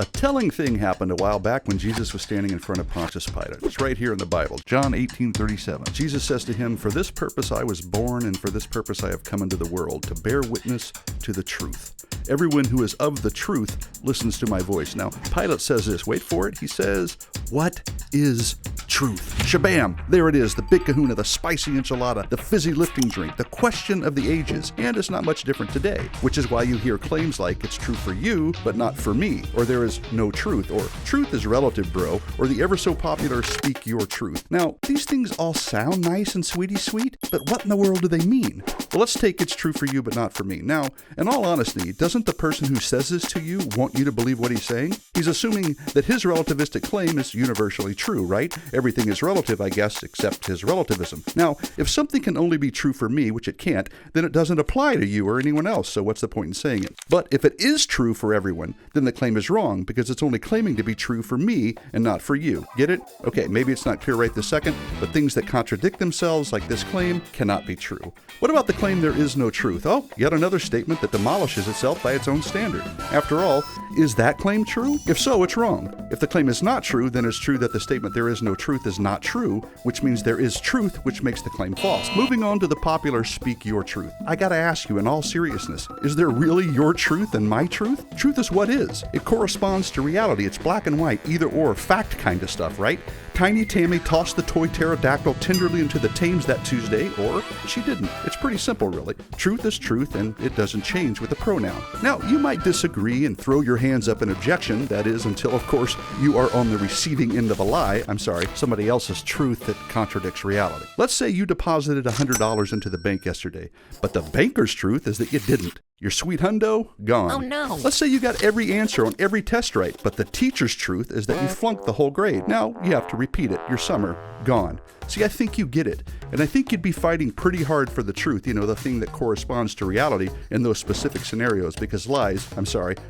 A telling thing happened a while back when Jesus was standing in front of Pontius Pilate. It's right here in the Bible, John 18:37. Jesus says to him, "For this purpose I was born, and for this purpose I have come into the world, to bear witness to the truth. Everyone who is of the truth listens to my voice." Now, Pilate says this. Wait for it. He says, "What is truth?" Shabam! There it is, the big kahuna, the spicy enchilada, the fizzy lifting drink, the question of the ages. And it's not much different today, which is why you hear claims like, "It's true for you, but not for me," or "There is no truth," or "Truth is relative, bro," or the ever so popular "Speak your truth." Now, these things all sound nice and sweet, but what in the world do they mean? Well, let's take "It's true for you, but not for me." Now, in all honesty, doesn't the person who says this to you want you to believe what he's saying? He's assuming that his relativistic claim is universally true, right? Everything is relative, I guess, except his relativism. Now, if something can only be true for me, which it can't, then it doesn't apply to you or anyone else, so what's the point in saying it? But if it is true for everyone, then the claim is wrong, because it's only claiming to be true for me and not for you. Get it? Okay, maybe it's not clear right this second, but things that contradict themselves, like this claim, cannot be true. What about the claim there is no truth? Oh, yet another statement that demolishes itself by its own standard. After all, is that claim true? If so, it's wrong. If the claim is not true, then it's true that the statement "there is no truth" is not true, which means there is truth, which makes the claim false. Moving on to the popular "Speak your truth." I gotta ask you, in all seriousness, is there really your truth and my truth? Truth is what is. It corresponds to reality. It's black and white, either or, fact kind of stuff, right? Tiny Tammy tossed the toy pterodactyl tenderly into the Thames that Tuesday, or she didn't. It's pretty simple, really. Truth is truth, and it doesn't change with a pronoun. Now, you might disagree and throw your hands up in objection, that is, until, of course, you are on the receiving end of a lie, somebody else's truth that contradicts reality. Let's say you deposited $100 into the bank yesterday, but the banker's truth is that you didn't. Your sweet hundo, gone. Oh no. Let's say you got every answer on every test right, but the teacher's truth is that you flunked the whole grade. Now you have to repeat it. Your summer, gone. See, I think you get it. And I think you'd be fighting pretty hard for the truth, the thing that corresponds to reality in those specific scenarios, because lies,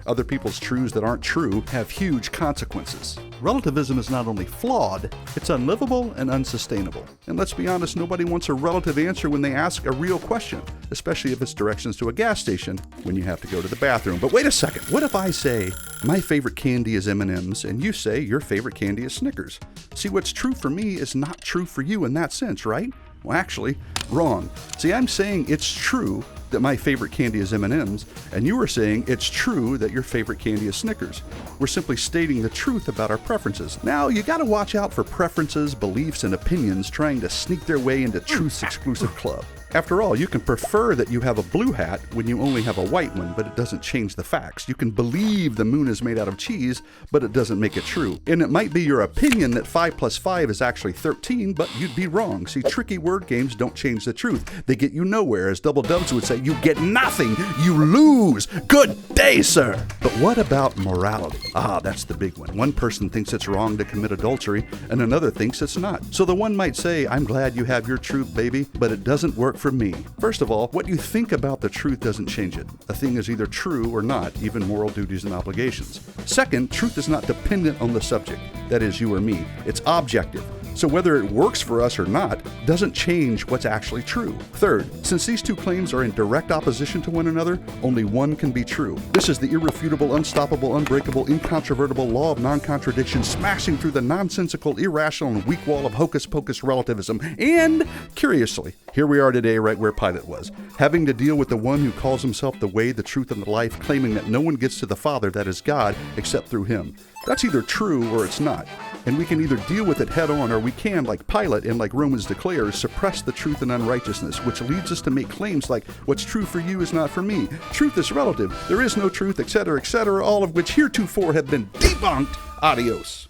other people's truths that aren't true, have huge consequences. Relativism is not only flawed, it's unlivable and unsustainable. And let's be honest, nobody wants a relative answer when they ask a real question, especially if it's directions to a gas station when you have to go to the bathroom. But wait a second, what if I say, my favorite candy is M&M's, and you say your favorite candy is Snickers? See, what's true for me is not true for you in that sense, right? Well, actually, wrong. See, I'm saying it's true that my favorite candy is M&M's, and you are saying it's true that your favorite candy is Snickers. We're simply stating the truth about our preferences. Now, you gotta watch out for preferences, beliefs, and opinions trying to sneak their way into truth's exclusive club. After all, you can prefer that you have a blue hat when you only have a white one, but it doesn't change the facts. You can believe the moon is made out of cheese, but it doesn't make it true. And it might be your opinion that 5 plus 5 is actually 13, but you'd be wrong. See, tricky word games don't change the truth. They get you nowhere. As Double Dubs would say, you get nothing. You lose. Good day, sir. But what about morality? That's the big one. One person thinks it's wrong to commit adultery, and another thinks it's not. So the one might say, I'm glad you have your truth, baby, but it doesn't work for me. First of all, what you think about the truth doesn't change it. A thing is either true or not, even moral duties and obligations. Second, truth is not dependent on the subject, that is you or me. It's objective. So whether it works for us or not doesn't change what's actually true. Third, since these two claims are in direct opposition to one another, only one can be true. This is the irrefutable, unstoppable, unbreakable, incontrovertible law of non-contradiction, smashing through the nonsensical, irrational, and weak wall of hocus-pocus relativism. And, curiously, here we are today right where Pilate was, having to deal with the one who calls himself the way, the truth, and the life, claiming that no one gets to the Father, that is God, except through him. That's either true or it's not. And we can either deal with it head on, or we can, like Pilate and like Romans declares, suppress the truth and unrighteousness, which leads us to make claims like, what's true for you is not for me. Truth is relative. There is no truth, etc., all of which heretofore have been debunked. Adios.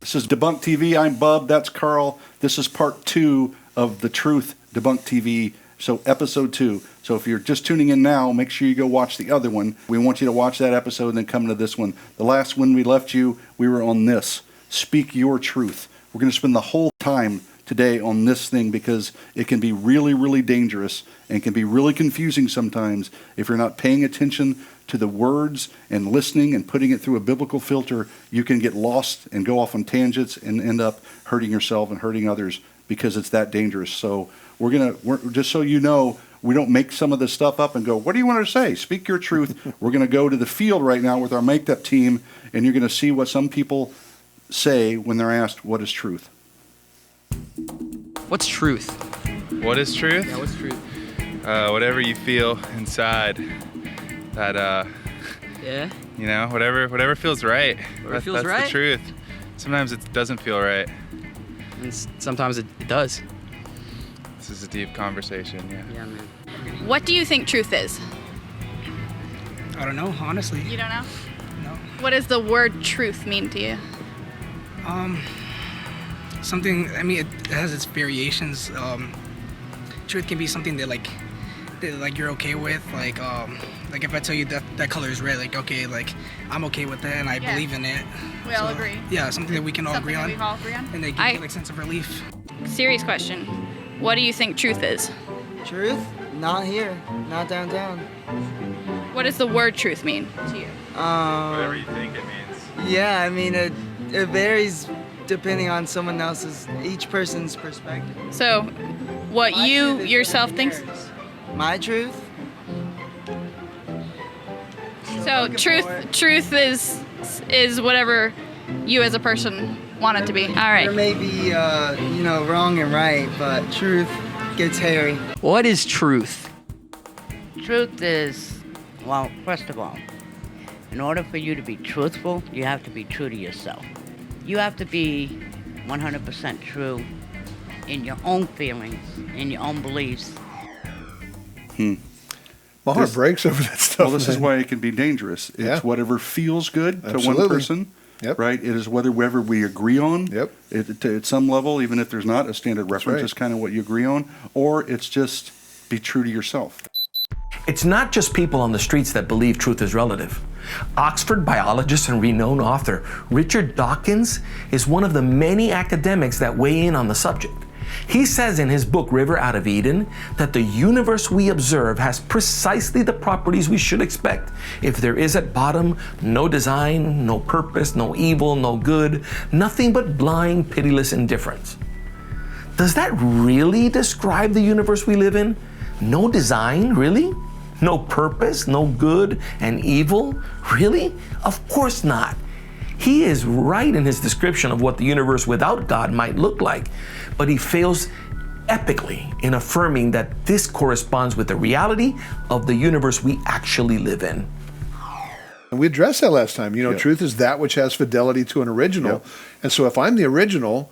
This is DeBunkTV. I'm Bub. That's Carl. This is part 2 of The Truth, DeBunkTV. So episode 2. So if you're just tuning in now, make sure you go watch the other one. We want you to watch that episode and then come to this one. The last one we left you, we were on this. Speak your truth. We're going to spend the whole time today on this thing because it can be really, really dangerous and can be really confusing sometimes if you're not paying attention to the words and listening and putting it through a biblical filter. You can get lost and go off on tangents and end up hurting yourself and hurting others because it's that dangerous. So we're just so you know, We don't make some of this stuff up and go, what do you want to say? Speak your truth. We're going to go to the field right now with our maked-up team, and you're going to see what some people say when they're asked, what is truth? What's truth? What is truth? Yeah, what's truth? Whatever you feel inside, that Yeah. you know, whatever feels right. Whatever feels that's right? the truth. Sometimes it doesn't feel right. And sometimes it does. This is a deep conversation. Yeah. Yeah, man. What do you think truth is? I don't know, honestly. You don't know? No. What does the word truth mean to you? Something. I mean, it has its variations. Truth can be something that like you're okay with. Like if I tell you that color is red, like okay, like I'm okay with that and I Yeah. believe in it. We all agree. Yeah, something that we can all Something agree that on. we all agree on? And they give you like sense of relief. Serious question. What do you think truth is? Truth? Not here. Not downtown. What does the word truth mean to you? Whatever you think it means. Yeah, I mean, it varies depending on each person's perspective. So, what My you truth is yourself different thinks? than theirs. My truth? So, looking for it. truth is whatever you as a person want it to be. All There right. may be, wrong and right, but truth gets hairy. What is truth? Truth is, well, first of all, in order for you to be truthful, you have to be true to yourself. You have to be 100% true in your own feelings, in your own beliefs. My heart breaks over that stuff. Well, this is man. why it can be dangerous. It's Yeah. whatever feels good to one Absolutely. person, Yep. right? It is whatever we agree on. Yep. At some level, even if there's not a standard reference, right. it's kind of what you agree on, or it's just be true to yourself. It's not just people on the streets that believe truth is relative. Oxford biologist and renowned author Richard Dawkins is one of the many academics that weigh in on the subject. He says in his book, River Out of Eden, that the universe we observe has precisely the properties we should expect. If there is at bottom no design, no purpose, no evil, no good, nothing but blind, pitiless indifference. Does that really describe the universe we live in? No design, really? No purpose, no good and evil? Really? Of course not. He is right in his description of what the universe without God might look like, but he fails epically in affirming that this corresponds with the reality of the universe we actually live in. And we addressed that last time. Truth is that which has fidelity to an original. And so if I'm the original,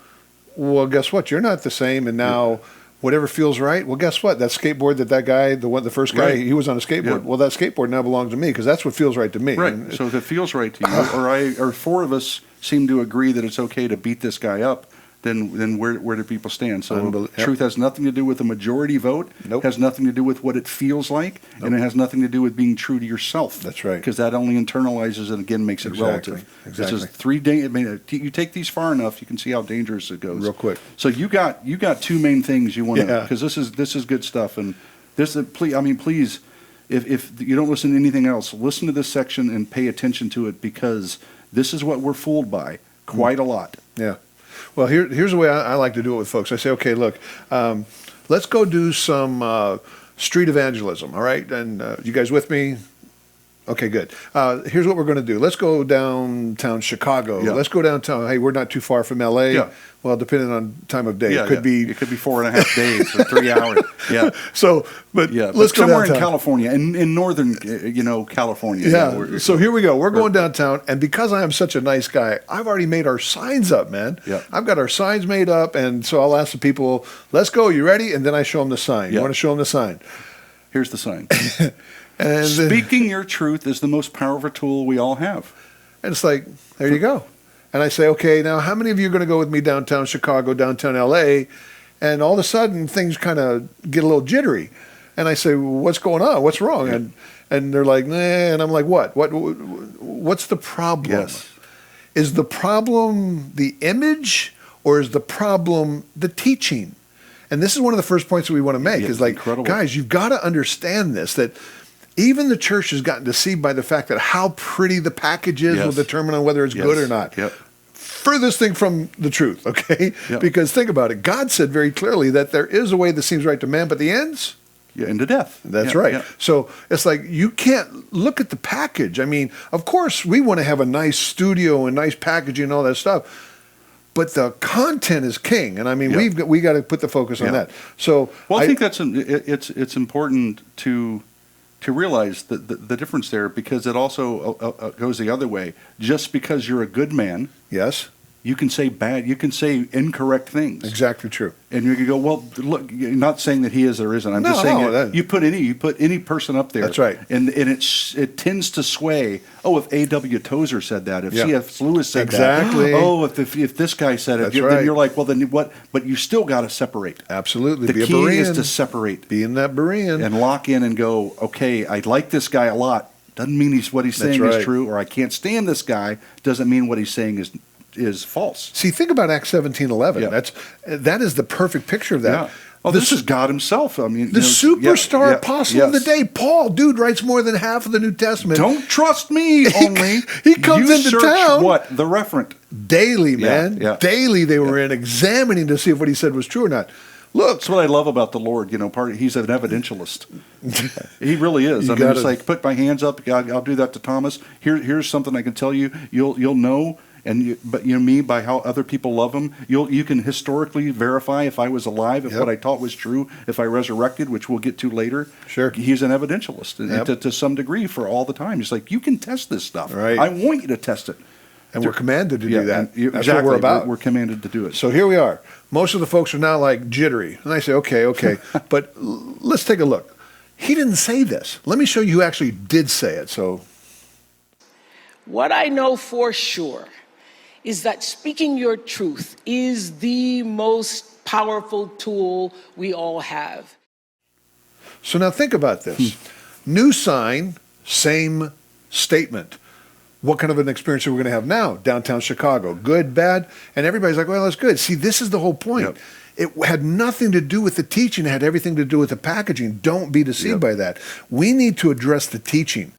well, guess what? You're not the same. And now whatever feels right, well, guess what? That skateboard that guy, the first guy, Right. he was on a skateboard. Yeah. Well, that skateboard now belongs to me because that's what feels right to me. Right. And- So if it feels right to you, or four of us seem to agree that it's okay to beat this guy up, then where do people stand? So Yep. truth has nothing to do with the majority vote. Nope. Has nothing to do with what it feels like, and it has nothing to do with being true to yourself. That's right. Because that only internalizes and again makes it Exactly. relative. Exactly. This is you take these far enough, you can see how dangerous it goes. Real quick. So you got two main things you want to, Yeah. because this is good stuff, and please. If you don't listen to anything else, listen to this section and pay attention to it, because this is what we're fooled by quite a lot. Yeah. Well, here's the way I like to do it with folks. I say, okay, look, let's go do some street evangelism, all right? And you guys with me? Okay, good. Here's what we're going to do. Let's go downtown Chicago. Yeah. Let's go downtown. Hey, we're not too far from L.A. Yeah. Well, depending on time of day, Yeah, it could be. It could be 4.5 days or 3 hours. Yeah. So, but Yeah, let's but go somewhere downtown. in California, in northern, California. Yeah. So here we go. We're going downtown, and because I am such a nice guy, I've already made our signs up, man. Yeah. I've got our signs made up, and so I'll ask the people, "Let's go. You ready?" And then I show them the sign. You Yeah. want to show them the sign? Here's the sign. And then- Speaking your truth is the most powerful tool we all have. And it's like, there you go. And I say, okay, now how many of you are going to go with me downtown Chicago, downtown LA? And all of a sudden things kind of get a little jittery. And I say, well, what's going on? What's wrong? Yeah. And they're like, nah. And I'm like, what's the problem? Yes. Is the problem the image, or is the problem the teaching? And this is one of the first points that we want to make, Yeah, is like, incredible. guys, you've got to understand this, that even the church has gotten deceived by the fact that how pretty the package is will Yes. determine on whether it's good or not. Yep. Furthest thing from the truth, okay? Yep. Because think about it. God said very clearly that there is a way that seems right to man, but the ends, Yeah, into death. That's Yeah, right. yeah. So it's like you can't look at the package. I mean, of course, we want to have a nice studio and nice packaging and all that stuff, but the content is king. And I mean, Yeah. we got to put the focus on Yeah. that. So Well, I think it's important to realize the difference there, because it also goes the other way. Just because you're a good man, yes, you can say incorrect things. exactly true. And you can go, well, look, you're not saying that he is or isn't. I'm No, just saying no, that you put any person up there. That's right. And it tends to sway. Oh, if A.W. Tozer said that, if Yeah. C.S. Lewis said Exactly. that, oh, if this guy said it, That's then right. you're like, well, then what? But you still got to separate. Absolutely. The Be a key is Berean. to separate. Be in that Berean. And lock in and go, okay, I like this guy a lot. Doesn't mean what he's That's saying right. is true, or I can't stand this guy. Doesn't mean what he's saying is false. See, think about Acts 17:11. Yeah. That is the perfect picture of that. Yeah. Well, this is God Himself. I mean, The superstar apostle of the yes. day, Paul, dude, writes more than half of the New Testament. Don't trust me only. He comes You into search town. What? The referent. Daily, man. yeah. Daily they were in examining to see if what he said was true or not. Look, That's what I love about the Lord. He's an evidentialist. He really is. I mean, it's like, put my hands up. I'll do that to Thomas. Here's something I can tell you. You'll know. But me, by how other people love him, you can historically verify if I was alive, if what I taught was true, if I resurrected, which we'll get to later. Sure. He's an evidentialist to some degree for all the time. He's like, you can test this stuff. Right. I want you to test it. and we're commanded to do that. and That's exactly. what we're about. We're commanded to do it. So here we are. Most of the folks are now like jittery. And I say, okay. But let's take a look. He didn't say this. Let me show you who actually did say it. So what I know for sure is that speaking your truth is the most powerful tool we all have. So now think about this. New sign, same statement. What kind of an experience are we going to have now? Downtown Chicago. Good, bad? And everybody's like, well, that's good. See, this is the whole point. Yep. It had nothing to do with the teaching. It had everything to do with the packaging. Don't be deceived by that. We need to address the teaching.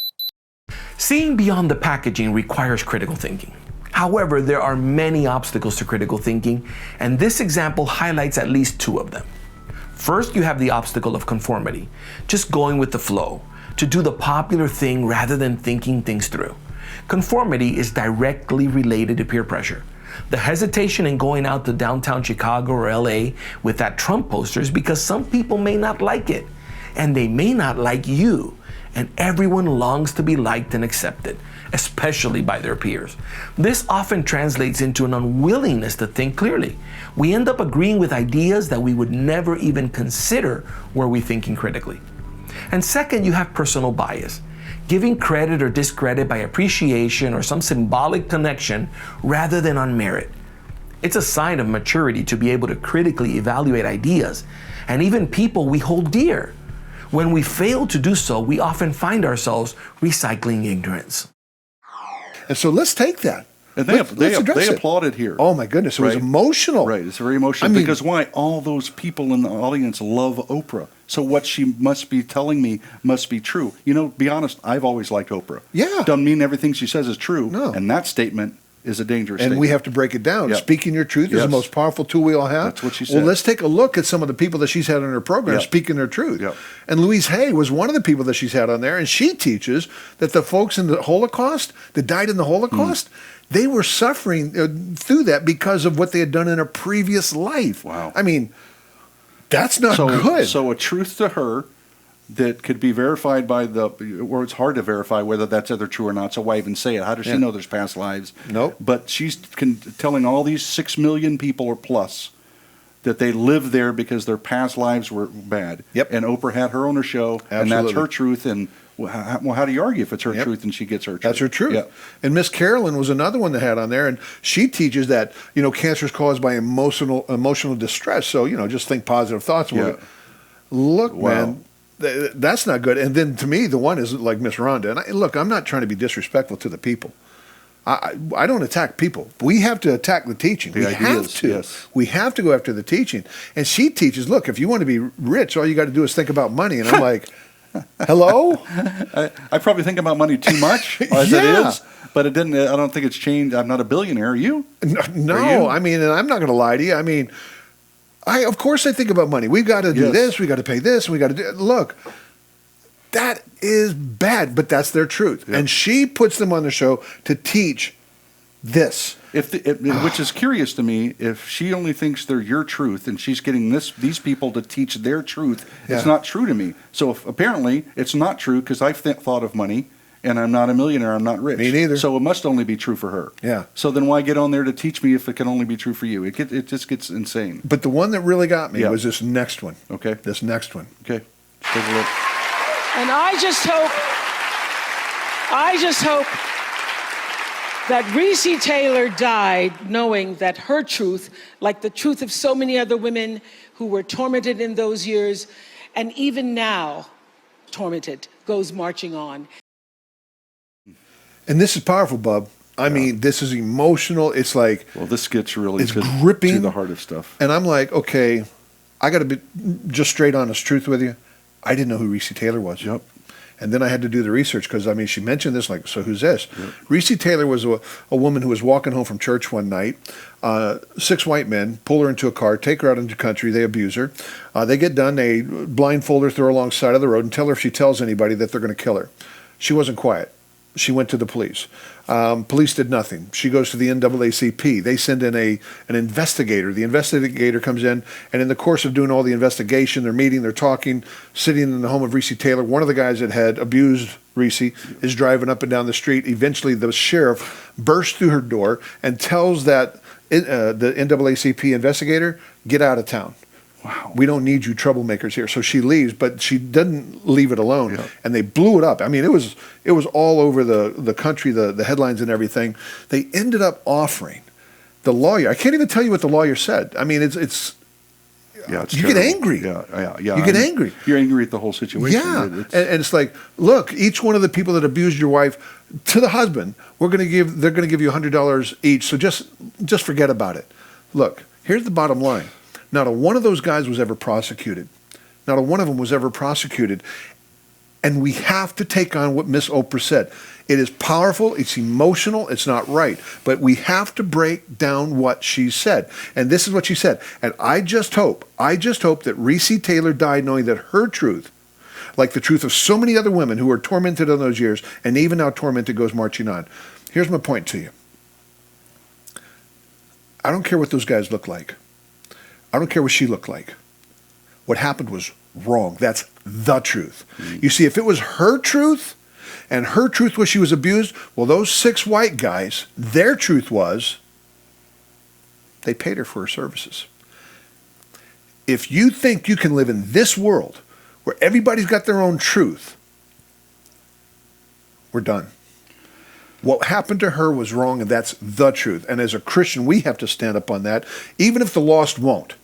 Seeing beyond the packaging requires critical thinking. However, there are many obstacles to critical thinking, and this example highlights at least two of them. First, you have the obstacle of conformity, just going with the flow, to do the popular thing rather than thinking things through. Conformity is directly related to peer pressure. The hesitation in going out to downtown Chicago or LA with that Trump poster is because some people may not like it, and they may not like you, and everyone longs to be liked and accepted, especially by their peers. This often translates into an unwillingness to think clearly. We end up agreeing with ideas that we would never even consider were we thinking critically. And second, you have personal bias, giving credit or discredit by appreciation or some symbolic connection rather than on merit. It's a sign of maturity to be able to critically evaluate ideas and even people we hold dear. When we fail to do so, we often find ourselves recycling ignorance. And so let's take that. And Let's they address it. applauded here. Oh my goodness, it was Right. emotional. Right, it's very emotional. I mean- because why? All those people in the audience love Oprah. So what she must be telling me must be true. Be honest, I've always liked Oprah. Yeah. Doesn't mean everything she says is true. No. And that statement is a dangerous And statement. we have to break it down. Yeah. Speaking your truth is the Yes. most powerful tool we all have. That's what she Well, said. let's take a look at some of the people that she's had on her program Yeah. speaking their truth. Yeah. And Louise Hay was one of the people that she's had on there, and she teaches that the folks in the Holocaust that died in the Holocaust, they were suffering through that because of what they had done in a previous life. Wow. I mean, that's not good. So a truth to her that could be verified by or it's hard to verify whether that's either true or not. So why even say it? How does she know there's past lives? Nope. But she's telling all these 6 million people or plus that they live there because their past lives were bad. Yep. And Oprah had her on her show, and that's Absolutely. her truth. And how do you argue if it's her truth and she gets her truth? That's her truth. Yeah. And Miss Carolyn was another one that had on there, and she teaches that cancer is caused by emotional distress. So just think positive thoughts. Yeah. Look, Wow. man, that's not good. And then to me, the one is like Miss Rhonda. And look, I'm not trying to be disrespectful to the people. I don't attack people. We have to attack the teaching. The we ideas, have to. yes. We have to go after the teaching. And she teaches, look, if you want to be rich, all you got to do is think about money. And I'm like, hello? I probably think about money too much as it is, but it didn't. I don't think it's changed. I'm not a billionaire. Are you? No, Are you? I mean, and I'm not going to lie to you. I mean, Of course I think about money. We've got to do this, we got to pay this, we got to do. Look, that is bad, but that's their truth. Yep. And she puts them on the show to teach this. Which is curious to me, if she only thinks they're your truth and she's getting these people to teach their truth, it's not true to me. So apparently it's not true because I've thought of money and I'm not a millionaire, I'm not rich. Me neither. So it must only be true for her. Yeah. So then why get on there to teach me if it can only be true for you? It just gets insane. But the one that really got me was this next one. Okay. This next one. Okay. Take a look. And I just hope that Reese Taylor died knowing that her truth, like the truth of so many other women who were tormented in those years, and even now tormented, goes marching on. And this is powerful, Bub. I mean, this is emotional. It's like... Well, this gets really gripping to the heart of stuff. And I'm like, okay, I got to be just straight honest truth with you. I didn't know who Reese Taylor was. Yep. And then I had to do the research because, I mean, she mentioned this, like, so who's this? Yep. Reese Taylor was a woman who was walking home from church one night. 6 white men pull her into a car, take her out into the country. They abuse her. They get done. They blindfold her, throw her alongside of the road, and tell her if she tells anybody that they're going to kill her. She wasn't quiet. She went to the police. Police did nothing. She goes to the NAACP. They send in an investigator. The investigator comes in, and in the course of doing all the investigation, they're meeting, they're talking, sitting in the home of Reese Taylor. One of the guys that had abused Reese is driving up and down the street. Eventually, the sheriff bursts through her door and tells the NAACP investigator, get out of town. Wow. We don't need you troublemakers here. So she leaves, but she doesn't leave it alone. Yeah. And they blew it up. I mean, it was all over the country, the headlines and everything. They ended up offering the lawyer. I can't even tell you what the lawyer said. I mean, it's you get angry. Yeah. You get angry. You're angry at the whole situation. Yeah. And it's like, look, each one of the people that abused your wife, to the husband, they're going to give you $100 each. So just forget about it. Look, here's the bottom line. Not a one of those guys was ever prosecuted. Not a one of them was ever prosecuted. And we have to take on what Miss Oprah said. It is powerful, it's emotional, it's not right. But we have to break down what she said. And this is what she said. And I just hope that Reese Taylor died knowing that her truth, like the truth of so many other women who were tormented in those years, and even now tormented, goes marching on. Here's my point to you. I don't care what those guys look like. I don't care what she looked like. What happened was wrong. That's the truth. Mm-hmm. You see, if it was her truth, and her truth was she was abused, well, those 6 white guys, their truth was they paid her for her services. If you think you can live in this world where everybody's got their own truth, we're done. What happened to her was wrong, and that's the truth. And as a Christian, we have to stand up on that, even if the lost won't.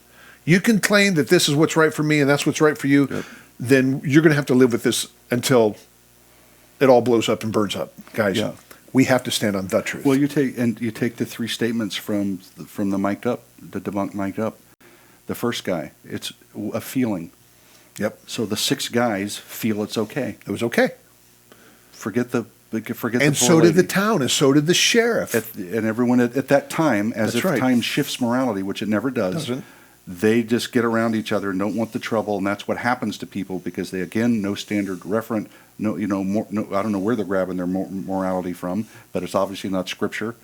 You can claim that this is what's right for me and that's what's right for you, then you're going to have to live with this until it all blows up and burns up. Guys, we have to stand on the truth. Well, you take the 3 statements from the mic'd up, the debunked mic'd up. The first guy, it's a feeling. Yep. So the 6 guys feel it's okay. It was okay. Forget the and so did the town, and so did the sheriff. And everyone at that time, as if time shifts morality, which it never does. They just get around each other and don't want the trouble, and that's what happens to people because they, again, no standard referent, I don't know where they're grabbing their morality from, but it's obviously not scripture.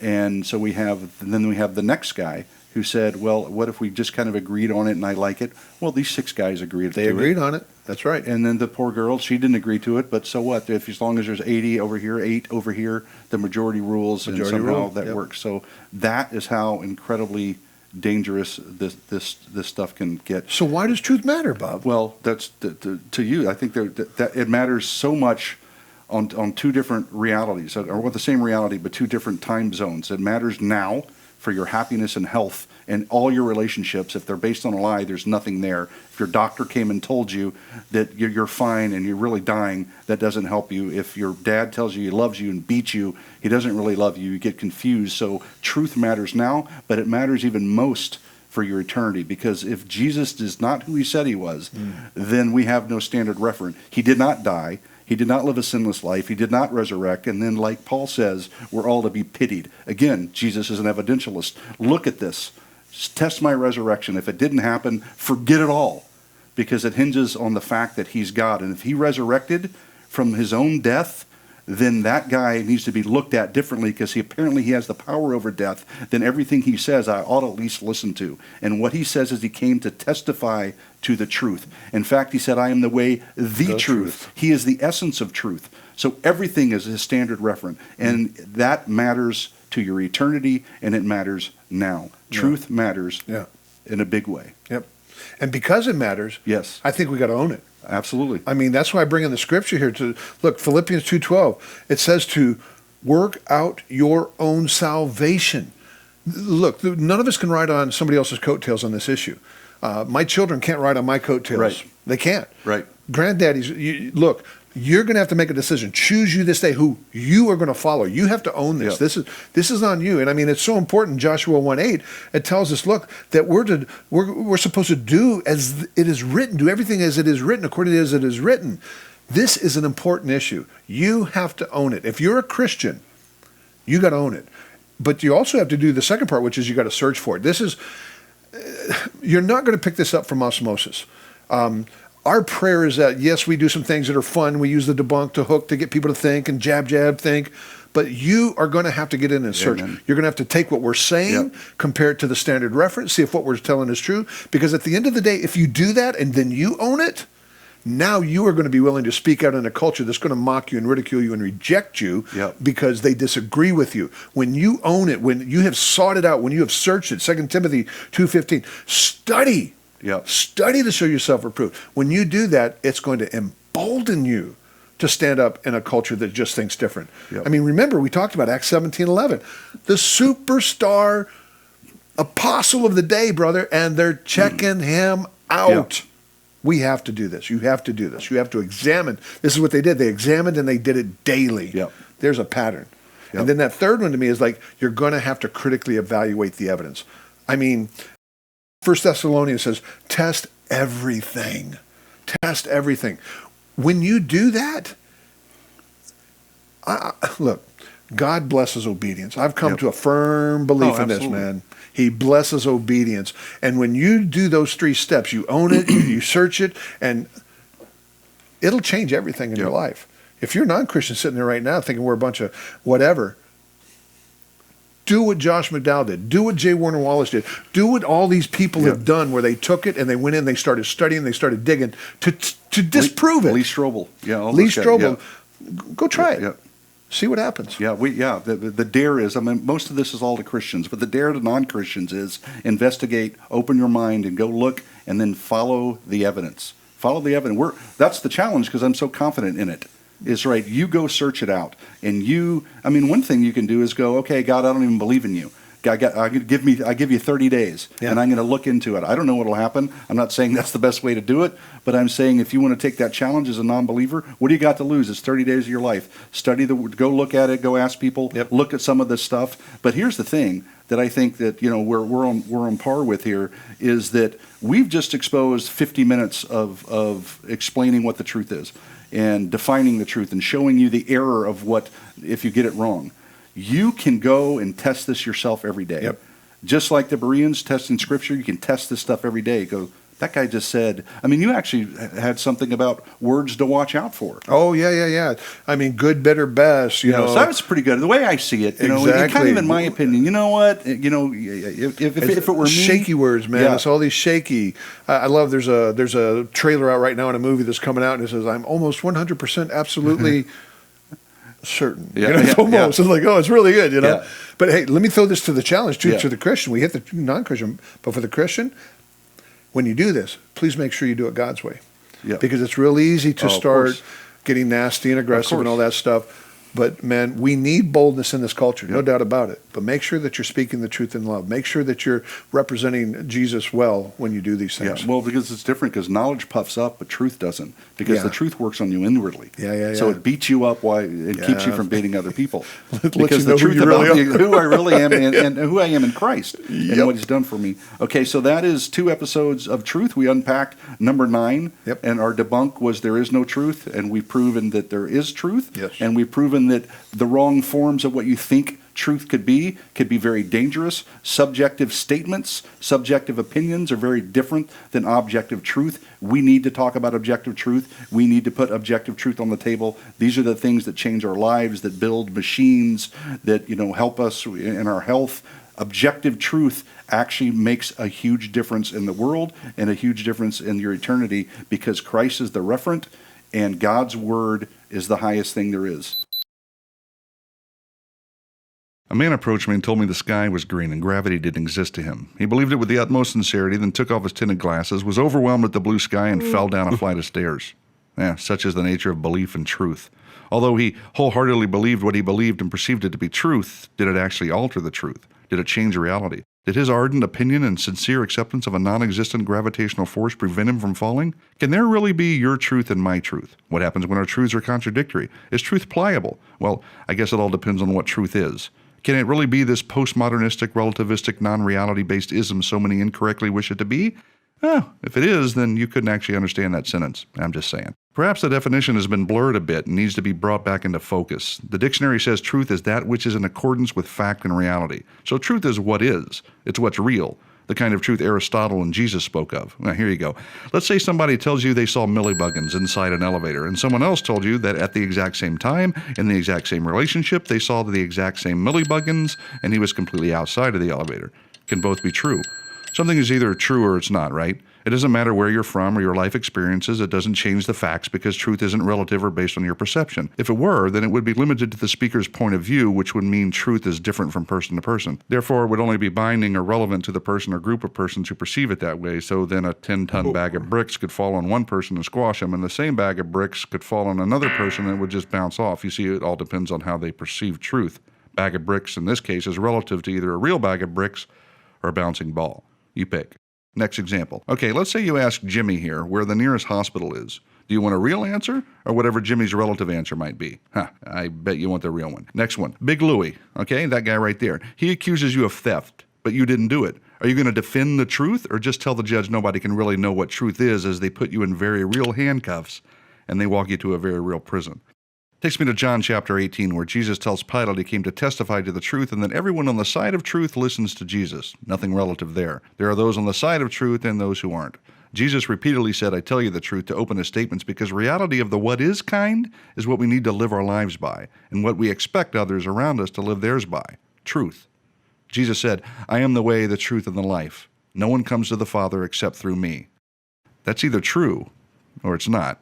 And so we have the next guy who said, well, what if we just kind of agreed on it and I like it? Well, these 6 guys agreed to it. They agreed on it. That's right. And then the poor girl, she didn't agree to it, but so what? As long as there's 80 over here, 8 over here, the majority rules, and somehow that works. So that is how incredibly dangerous this stuff can get. So why does truth matter, Bob? Well, that's to you. I think that it matters so much on 2 different realities, or the same reality but 2 different time zones. It matters now for your happiness and health and all your relationships. If they're based on a lie, there's nothing there. If your doctor came and told you that you're fine and you're really dying, that doesn't help you. If your dad tells you he loves you and beats you, he doesn't really love you. You get confused. So truth matters now, but it matters even most for your eternity, because if Jesus is not who he said he was, then we have no standard referent. He did not die. He did not live a sinless life. He did not resurrect. And then, like Paul says, we're all to be pitied. Again, Jesus is an evidentialist. Look at this. Test my resurrection. If it didn't happen, forget it all, because it hinges on the fact that he's God. And if he resurrected from his own death, then that guy needs to be looked at differently, because he apparently has the power over death. Then everything he says I ought to at least listen to. And what he says is he came to testify to the truth. In fact, he said, I am the way, the truth. He is the essence of truth. So everything is his standard referent. And that matters to your eternity, and it matters now. Truth matters in a big way. Yep. And because it matters, yes, I think we got to own it. Absolutely. I mean, that's why I bring in the scripture here to look, Philippians 2:12. It says to work out your own salvation. Look, none of us can ride on somebody else's coattails on this issue. My children can't ride on my coattails. Right. They can't. Right. Granddaddies, look, you're going to have to make a decision. Choose you this day who you are going to follow. You have to own this. Yep. This is on you. And I mean, it's so important. Joshua 1:8, it tells us, look, that we're supposed to do as it is written, do everything as it is written, according to as it is written. This is an important issue. You have to own it. If you're a Christian, you got to own it. But you also have to do the second part, which is you got to search for it. This is, you're not going to pick this up from osmosis. Our prayer is that, yes, we do some things that are fun. We use the debunk to hook to get people to think and jab, think. But you are going to have to get in and search. Amen. You're going to have to take what we're saying, compare it to the standard reference, see if what we're telling is true. Because at the end of the day, if you do that and then you own it, now you are going to be willing to speak out in a culture that's going to mock you and ridicule you and reject you because they disagree with you. When you own it, when you have sought it out, when you have searched it, 2 Timothy 2:15, study. Study to show yourself approved. When you do that, it's going to embolden you to stand up in a culture that just thinks different. I mean, remember, we talked about Acts 17:11. The superstar apostle of the day, brother, and they're checking him out. We have to do this. You have to do this. You have to examine. This is what they did. They examined and they did it daily. There's a pattern. And then that third one to me is like, you're going to have to critically evaluate the evidence. I mean, 1 Thessalonians says, test everything. Test everything. When you do that, look, God blesses obedience. I've come to a firm belief in this, man. He blesses obedience. And when you do those 3 steps, you own it, you search it, and it'll change everything in your life. If you're a non-Christian sitting there right now thinking we're a bunch of whatever, do what Josh McDowell did. Do what J. Warner Wallace did. Do what all these people have done, where they took it and they went in, they started studying, they started digging to disprove it. Lee Strobel. Lee Strobel. Go try it. See what happens. The dare is, I mean, most of this is all to Christians, but the dare to non-Christians is investigate, open your mind, and go look, and then follow the evidence. Follow the evidence. That's the challenge, because I'm so confident in it. Is right. You go search it out, and I mean, one thing you can do is go, okay, God, I don't even believe in you. I give you 30 days, and I'm going to look into it. I don't know what will happen. I'm not saying that's the best way to do it, but I'm saying if you want to take that challenge as a non-believer, what do you got to lose? It's 30 days of your life. Go look at it. Go ask people. Look at some of this stuff. But here's the thing that I think that we're on par with here is that we've just exposed 50 minutes of explaining what the truth is, and defining the truth, and showing you the error of what if you get it wrong. You can go and test this yourself every day. Just like the Bereans testing Scripture, you can test this stuff every day. Go, that guy just said, I mean, you actually had something about words to watch out for. Oh, yeah. I mean, good, better, best, you know. So that's pretty good. The way I see it, it kind of, in my opinion, you know what? If it were me. Shaky words, man. It's all these shaky. I love, there's a trailer out right now in a movie that's coming out, and it says, I'm almost 100% absolutely certain. Almost. It's like, oh, it's really good, But hey, let me throw this to the challenge, too, to the Christian. We hit the non-Christian, but for the Christian, when you do this, please make sure you do it God's way. Because it's real easy to start getting nasty and aggressive and all that stuff. But, man, we need boldness in this culture, no doubt about it. But make sure that you're speaking the truth in love. Make sure that you're representing Jesus well when you do these things. Well, because it's different, because knowledge puffs up, but truth doesn't. Because the truth works on you inwardly. So it beats you up and keeps you from beating other people. Because the truth about me, who I really am and who I am in Christ and what He's done for me. Okay, so that is 2 episodes of truth. We unpacked number 9, and our debunk was there is no truth, and we've proven that there is truth, and we've proven that the wrong forms of what you think truth could be very dangerous. Subjective statements, subjective opinions are very different than objective truth. We need to talk about objective truth. We need to put objective truth on the table. These are the things that change our lives, that build machines, that help us in our health. Objective truth actually makes a huge difference in the world and a huge difference in your eternity, because Christ is the referent and God's word is the highest thing there is. A man approached me and told me the sky was green and gravity didn't exist to him. He believed it with the utmost sincerity, then took off his tinted glasses, was overwhelmed at the blue sky, and fell down a flight of stairs. Such is the nature of belief and truth. Although he wholeheartedly believed what he believed and perceived it to be truth, did it actually alter the truth? Did it change reality? Did his ardent opinion and sincere acceptance of a non-existent gravitational force prevent him from falling? Can there really be your truth and my truth? What happens when our truths are contradictory? Is truth pliable? Well, I guess it all depends on what truth is. Can it really be this postmodernistic, relativistic, non-reality-based ism so many incorrectly wish it to be? If it is, then you couldn't actually understand that sentence. I'm just saying. Perhaps the definition has been blurred a bit and needs to be brought back into focus. The dictionary says truth is that which is in accordance with fact and reality. So truth is what is. It's what's real. The kind of truth Aristotle and Jesus spoke of. Now, here you go. Let's say somebody tells you they saw millibuggins inside an elevator, and someone else told you that at the exact same time, in the exact same relationship, they saw the exact same millibuggins, and he was completely outside of the elevator. Can both be true. Something is either true or it's not, right? It doesn't matter where you're from or your life experiences. It doesn't change the facts because truth isn't relative or based on your perception. If it were, then it would be limited to the speaker's point of view, which would mean truth is different from person to person. Therefore, it would only be binding or relevant to the person or group of persons who perceive it that way. So then a 10-ton bag of bricks could fall on one person and squash him, and the same bag of bricks could fall on another person and it would just bounce off. You see, it all depends on how they perceive truth. Bag of bricks, in this case, is relative to either a real bag of bricks or a bouncing ball. You pick. Next example. Okay, let's say you ask Jimmy here where the nearest hospital is. Do you want a real answer or whatever Jimmy's relative answer might be? I bet you want the real one. Next one. Big Louie. Okay, that guy right there. He accuses you of theft, but you didn't do it. Are you going to defend the truth or just tell the judge nobody can really know what truth is as they put you in very real handcuffs and they walk you to a very real prison? Takes me to John chapter 18, where Jesus tells Pilate he came to testify to the truth and that everyone on the side of truth listens to Jesus. Nothing relative there. There are those on the side of truth and those who aren't. Jesus repeatedly said, I tell you the truth, to open his statements because reality of the what is kind is what we need to live our lives by and what we expect others around us to live theirs by. Truth. Jesus said, I am the way, the truth, and the life. No one comes to the Father except through me. That's either true or it's not.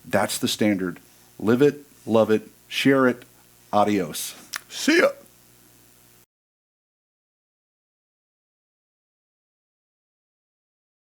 That's the standard. Live it, love it, share it. Adios. See ya.